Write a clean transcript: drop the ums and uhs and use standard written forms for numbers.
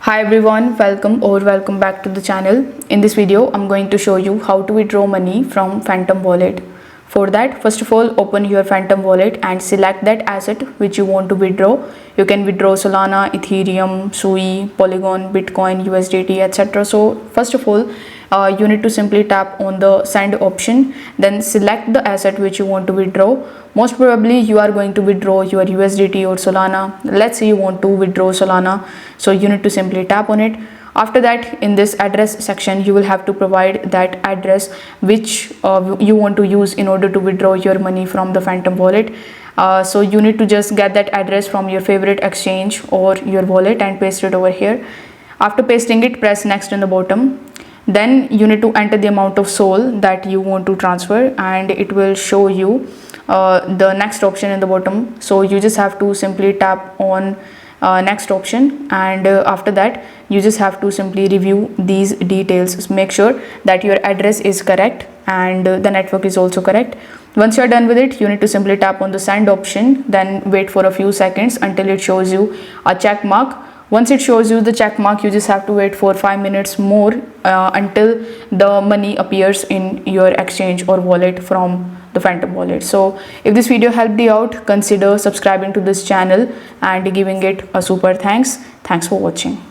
Hi everyone, welcome back to the channel. In this video, I'm going to show you how to withdraw money from Phantom Wallet. For that, first of all, open your Phantom Wallet and select that asset which you want to withdraw. You can withdraw Solana, Ethereum, Sui, Polygon, Bitcoin, USDT, etc. So first of all, you need to simply tap on the send option, then select the asset which you want to withdraw. Most probably you are going to withdraw your USDT or Solana. Let's say you want to withdraw Solana, so you need to simply tap on it. After that, in this address section, you will have to provide that address which you want to use in order to withdraw your money from the Phantom Wallet. So you need to just get that address from your favorite exchange or your wallet and paste it over here. After pasting it, press next in the bottom. Then you need to enter the amount of SOL that you want to transfer, and it will show you the next option in the bottom. So you just have to simply tap on next option, and after that you just have to simply review these details. Make sure that your address is correct and the network is also correct. Once you are done with it, you need to simply tap on the send option, then wait for a few seconds until it shows you a check mark. Once it shows you the check mark, you just have to wait for 5 minutes more until the money appears in your exchange or wallet from the Phantom Wallet. So if this video helped you out, consider subscribing to this channel and giving it a super thanks. Thanks for watching.